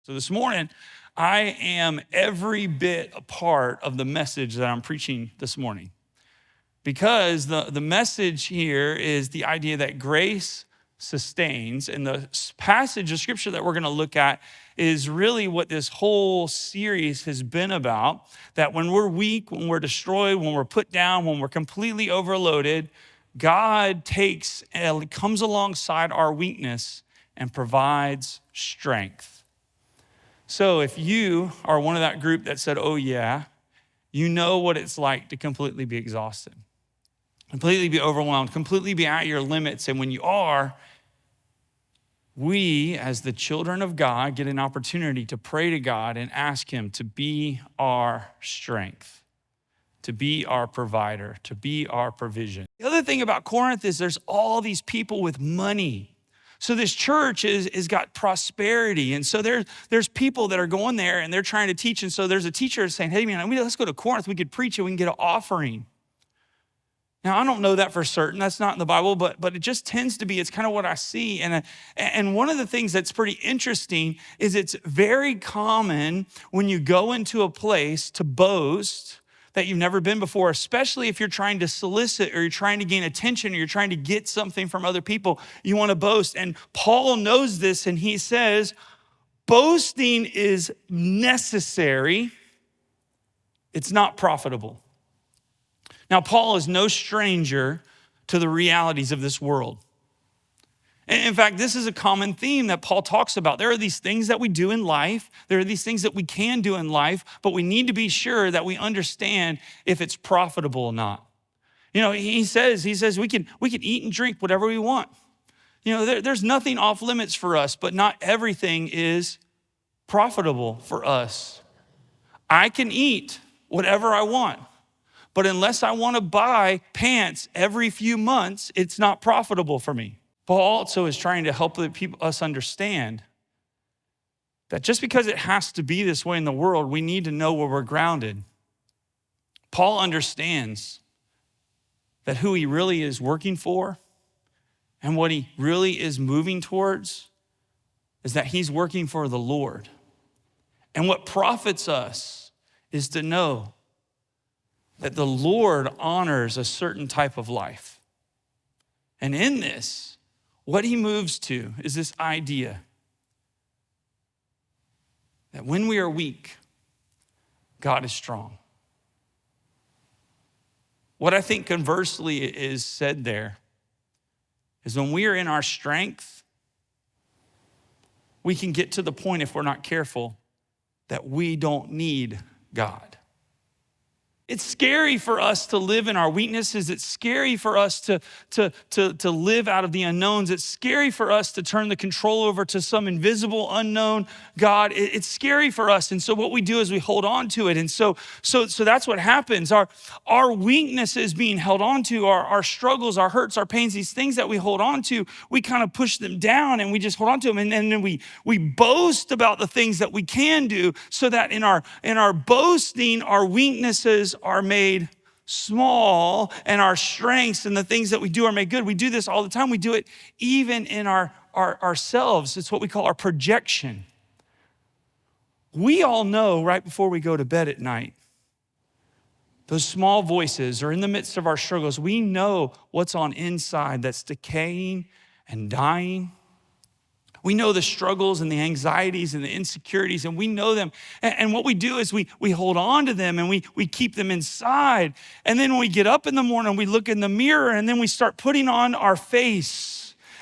So this morning, I am every bit a part of the message that I'm preaching this morning, because the message here is the idea that grace sustains. And the passage of scripture that we're going to look at is really what this whole series has been about, that when we're weak, when we're destroyed, when we're put down, when we're completely overloaded, God comes alongside our weakness and provides strength. So if you are one of that group that said, oh yeah, you know what it's like to completely be exhausted, completely be overwhelmed, completely be at your limits. And when you are, we as the children of God get an opportunity to pray to God and ask him to be our strength, to be our provider, to be our provision. The other thing about Corinth is there's all these people with money. So this church is got prosperity. And so there's people that are going there and they're trying to teach. And so there's a teacher saying, hey man, let's go to Corinth. We could preach it. We can get an offering. Now, I don't know that for certain. That's not in the Bible, but it just tends to be, it's kind of what I see. And one of the things that's pretty interesting is it's very common when you go into a place to boast that you've never been before, especially if you're trying to solicit or you're trying to gain attention or you're trying to get something from other people, you want to boast. And Paul knows this, and he says, boasting is necessary. It's not profitable. Now, Paul is no stranger to the realities of this world. In fact, this is a common theme that Paul talks about. There are these things that we do in life. There are these things that we can do in life, but we need to be sure that we understand if it's profitable or not. You know, he says we can eat and drink whatever we want. You know, there's nothing off limits for us, but not everything is profitable for us. I can eat whatever I want, but unless I want to buy pants every few months, it's not profitable for me. Paul also is trying to help us understand that just because it has to be this way in the world, we need to know where we're grounded. Paul understands that who he really is working for and what he really is moving towards is that he's working for the Lord. And what profits us is to know that the Lord honors a certain type of life. And in this, what he moves to is this idea that when we are weak, God is strong. What I think conversely is said there is when we are in our strength, we can get to the point, if we're not careful, that we don't need God. It's scary for us to live in our weaknesses. It's scary for us to live out of the unknowns. It's scary for us to turn the control over to some invisible, unknown God. It's scary for us. And so what we do is we hold on to it. And so that's what happens. Our weaknesses being held on to, our struggles, our hurts, our pains, these things that we hold on to, we kind of push them down and we just hold on to them. And then we boast about the things that we can do, so that in our boasting, our weaknesses are made small and our strengths and the things that we do are made good. We do this all the time. We do it even in ourselves. It's what we call our projection. We all know right before we go to bed at night, those small voices are in the midst of our struggles. We know what's on inside that's decaying and dying. We know the struggles and the anxieties and the insecurities, and we know them. And what we do is we hold on to them and we keep them inside. And then when we get up in the morning, we look in the mirror and then we start putting on our face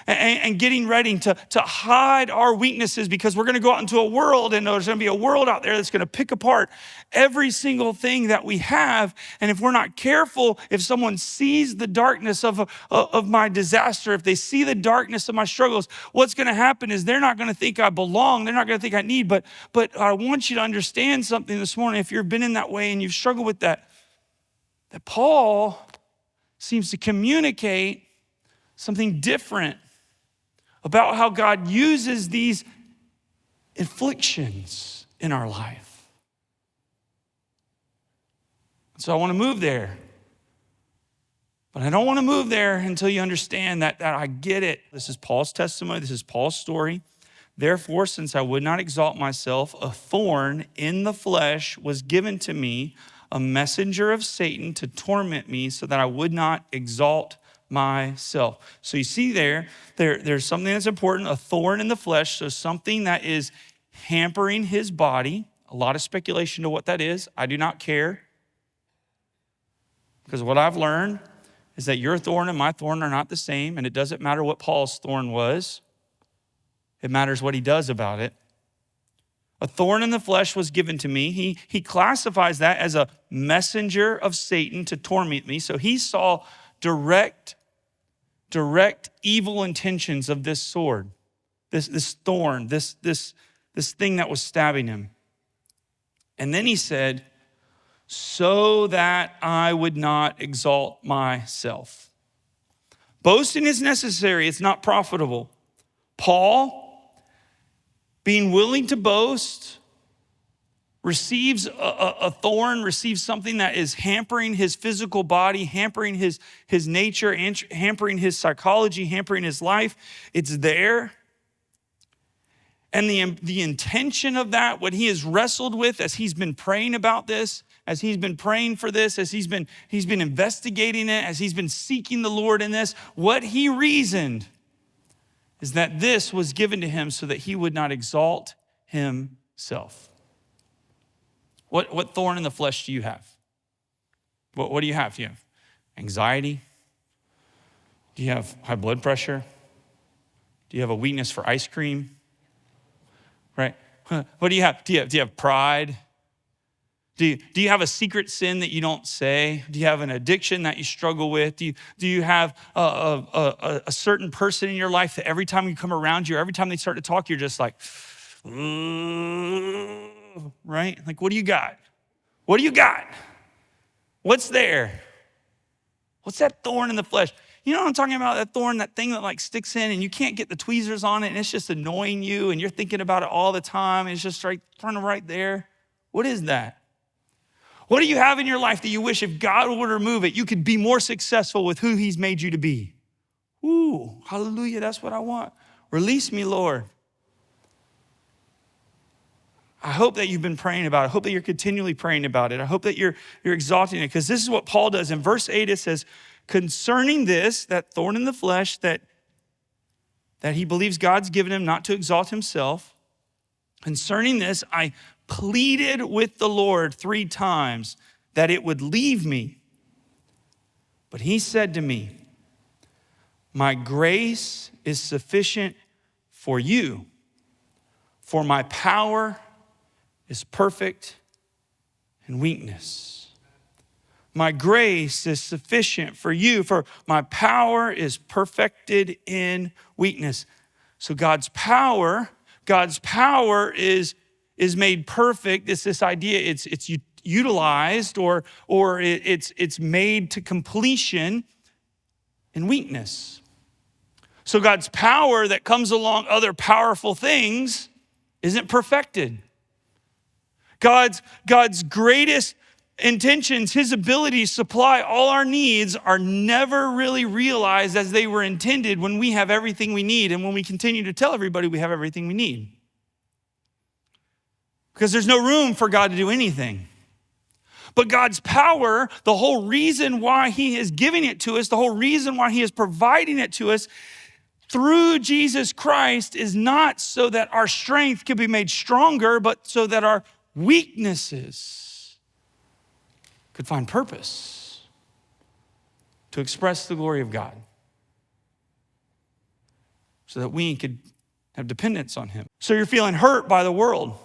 and getting ready to hide our weaknesses, because we're gonna go out into a world and there's gonna be a world out there that's gonna pick apart every single thing that we have. And if we're not careful, if someone sees the darkness of my disaster, if they see the darkness of my struggles, what's gonna happen is they're not gonna think I belong. They're not gonna think I need, but I want you to understand something this morning. If you've been in that way and you've struggled with that Paul seems to communicate something different about how God uses these afflictions in our life. So I want to move there. But I don't want to move there until you understand that I get it. This is Paul's testimony. This is Paul's story. Therefore, since I would not exalt myself, a thorn in the flesh was given to me, a messenger of Satan to torment me so that I would not exalt myself. So you see there's something that's important, a thorn in the flesh, so something that is hampering his body. A lot of speculation to what that is. I do not care, because what I've learned is that your thorn and my thorn are not the same, and it doesn't matter what Paul's thorn was. It matters what he does about it. A thorn in the flesh was given to me. He classifies that as a messenger of Satan to torment me. So he saw direct evil intentions of this sword, this thorn, this thing that was stabbing him. And then he said, so that I would not exalt myself. Boasting is necessary, it's not profitable. Paul, being willing to boast, receives a thorn, receives something that is hampering his physical body, hampering his nature, hampering his psychology, hampering his life. It's there. And the intention of that, what he has wrestled with as he's been praying about this, as he's been praying for this, as he's been investigating it, as he's been seeking the Lord in this, what he reasoned is that this was given to him so that he would not exalt himself. What thorn in the flesh do you have? What do you have? Do you have anxiety? Do you have high blood pressure? Do you have a weakness for ice cream? Right? What do you have? Do you have pride? Do you have a secret sin that you don't say? Do you have an addiction that you struggle with? Do you have a certain person in your life that every time you come around you, every time they start to talk, you're just like, right? Like, what do you got? What do you got? What's there? What's that thorn in the flesh? You know what I'm talking about? That thorn, that thing that like sticks in and you can't get the tweezers on it and it's just annoying you and you're thinking about it all the time. And it's just right there. What is that? What do you have in your life that you wish if God would remove it, you could be more successful with who he's made you to be? Ooh, hallelujah, that's what I want. Release me, Lord. I hope that you've been praying about it. I hope that you're continually praying about it. I hope that you're exalting it, because this is what Paul does. In verse 8, it says, concerning this, that thorn in the flesh that he believes God's given him not to exalt himself, concerning this, I pleaded with the Lord 3 times that it would leave me. But he said to me, my grace is sufficient for you, for my power is perfect in weakness. My grace is sufficient for you, for my power is perfected in weakness. So God's power is made perfect. It's this idea, it's utilized or it's made to completion in weakness. So God's power that comes along other powerful things isn't perfected. God's greatest intentions, his ability to supply all our needs are never really realized as they were intended when we have everything we need and when we continue to tell everybody we have everything we need. Because there's no room for God to do anything. But God's power, the whole reason why he is giving it to us, the whole reason why he is providing it to us through Jesus Christ is not so that our strength can be made stronger, but so that our weaknesses could find purpose to express the glory of God, so that we could have dependence on him. So you're feeling hurt by the world.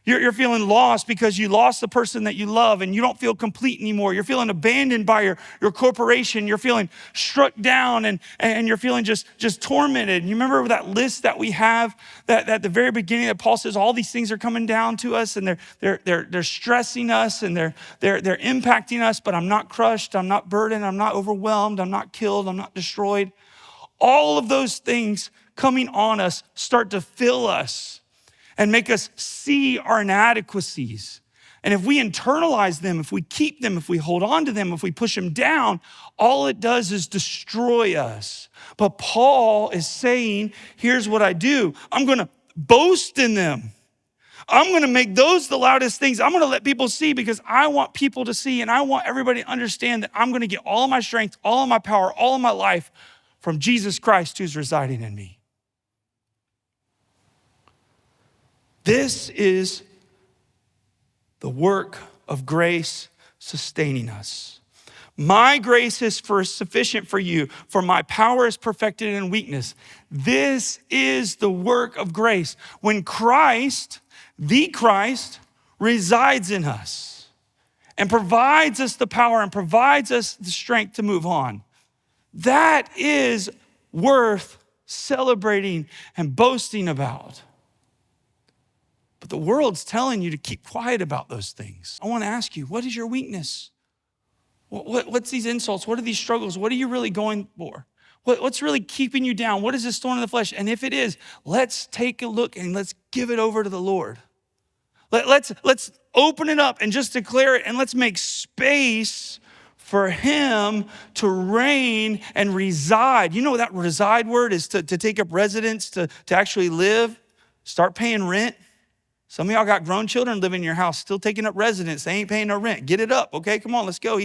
You're feeling lost because you lost the person that you love and you don't feel complete anymore. You're feeling abandoned by your corporation. You're feeling struck down and you're feeling just tormented. And you remember that list that we have that at the very beginning that Paul says all these things are coming down to us and they're stressing us and they're impacting us, but I'm not crushed, I'm not burdened, I'm not overwhelmed, I'm not killed, I'm not destroyed. All of those things coming on us start to fill us and make us see our inadequacies. And if we internalize them, if we keep them, if we hold on to them, if we push them down, all it does is destroy us. But Paul is saying, here's what I do. I'm gonna boast in them. I'm going to make those the loudest things. I'm going to let people see because I want people to see and I want everybody to understand that I'm going to get all of my strength, all of my power, all of my life from Jesus Christ who's residing in me. This is the work of grace sustaining us. My grace is sufficient for you, for my power is perfected in weakness. This is the work of grace. When Christ, the Christ, resides in us and provides us the power and provides us the strength to move on, that is worth celebrating and boasting about. But the world's telling you to keep quiet about those things. I want to ask you, what is your weakness? What's these insults? What are these struggles? What are you really going for? What's really keeping you down? What is this thorn in the flesh? And if it is, let's take a look and let's give it over to the Lord. Let's open it up and just declare it, and let's make space for him to reign and reside. You know what that reside word is? To take up residence, to actually live, start paying rent. Some of y'all got grown children living in your house, still taking up residence. They ain't paying no rent. Get it up, okay? Come on, let's go.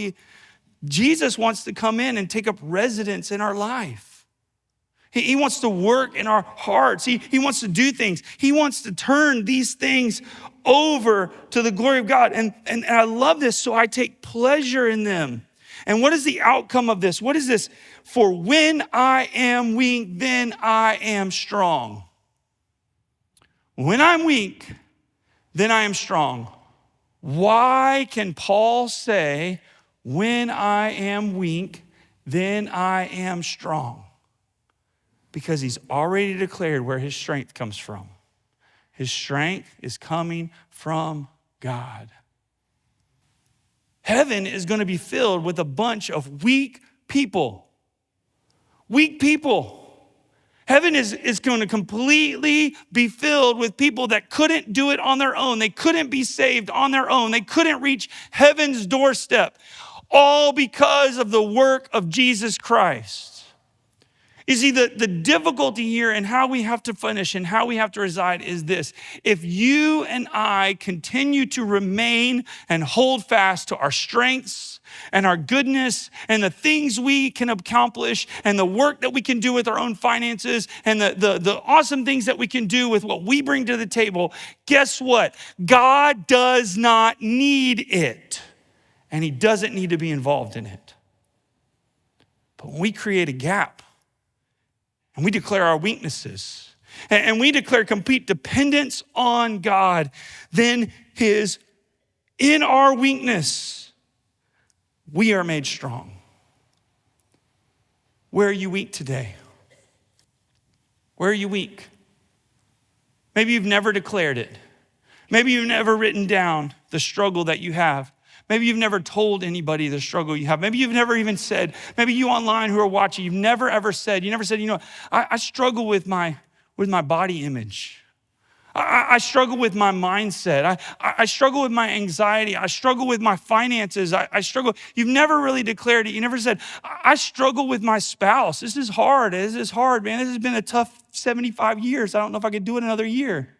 Jesus wants to come in and take up residence in our life. He wants to work in our hearts. He wants to do things. He wants to turn these things over to the glory of God. And I love this, so I take pleasure in them. And what is the outcome of this? What is this? For when I am weak, then I am strong. When I'm weak, then I am strong. Why can Paul say, when I am weak, then I am strong? Because he's already declared where his strength comes from. His strength is coming from God. Heaven is going to be filled with a bunch of weak people. Weak people. Heaven is going to completely be filled with people that couldn't do it on their own. They couldn't be saved on their own. They couldn't reach heaven's doorstep, all because of the work of Jesus Christ. You see, the difficulty here and how we have to finish and how we have to reside is this. If you and I continue to remain and hold fast to our strengths and our goodness and the things we can accomplish and the work that we can do with our own finances and the awesome things that we can do with what we bring to the table, guess what? God does not need it, and he doesn't need to be involved in it. But when we create a gap, and we declare our weaknesses, and we declare complete dependence on God, then in our weakness, we are made strong. Where are you weak today? Where are you weak? Maybe you've never declared it. Maybe you've never written down the struggle that you have. Maybe you've never told anybody the struggle you have. Maybe you've never even said, maybe you online who are watching, you've never ever said, I struggle with my body image. I struggle with my mindset. I struggle with my anxiety. I struggle with my finances. I struggle. You've never really declared it. You never said, I struggle with my spouse. This is hard. This is hard, man. This has been a tough 75 years. I don't know if I could do it another year.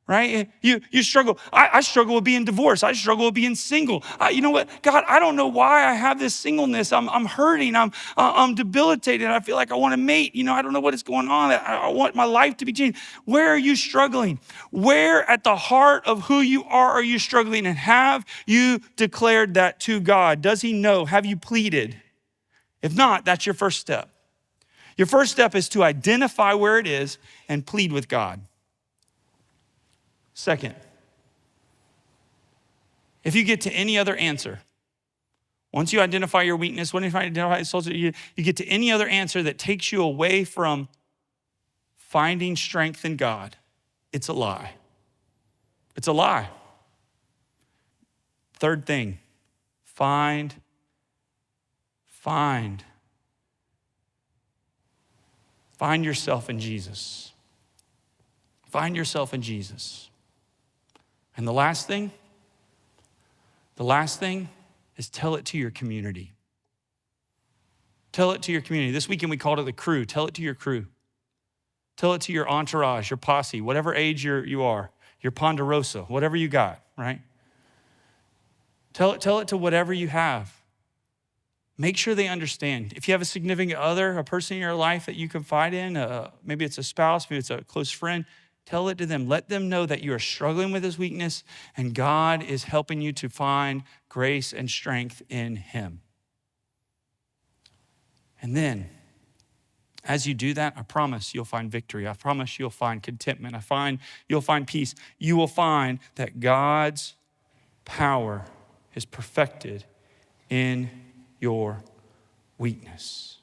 Right? You struggle. I struggle with being divorced. I struggle with being single. You know what? God, I don't know why I have this singleness. I'm hurting. I'm debilitated. I feel like I want to mate. I don't know what is going on. I want my life to be changed. Where are you struggling? Where at the heart of who you are you struggling? And have you declared that to God? Does he know? Have you pleaded? If not, that's your first step. Your first step is to identify where it is and plead with God. Second, if you get to any other answer, once you identify your weakness, once you identify you get to any other answer that takes you away from finding strength in God, it's a lie. It's a lie. Third thing, find yourself in Jesus. Find yourself in Jesus. And the last thing is tell it to your community. Tell it to your community. This weekend we called it the crew. Tell it to your crew. Tell it to your entourage, your posse, whatever age you are, your ponderosa, whatever you got, right? Tell it to whatever you have. Make sure they understand. If you have a significant other, a person in your life that you confide in, maybe it's a spouse, maybe it's a close friend, tell it to them. Let them know that you are struggling with this weakness and God is helping you to find grace and strength in him. And then, as you do that, I promise you'll find victory. I promise you'll find contentment. You'll find peace. You will find that God's power is perfected in your weakness.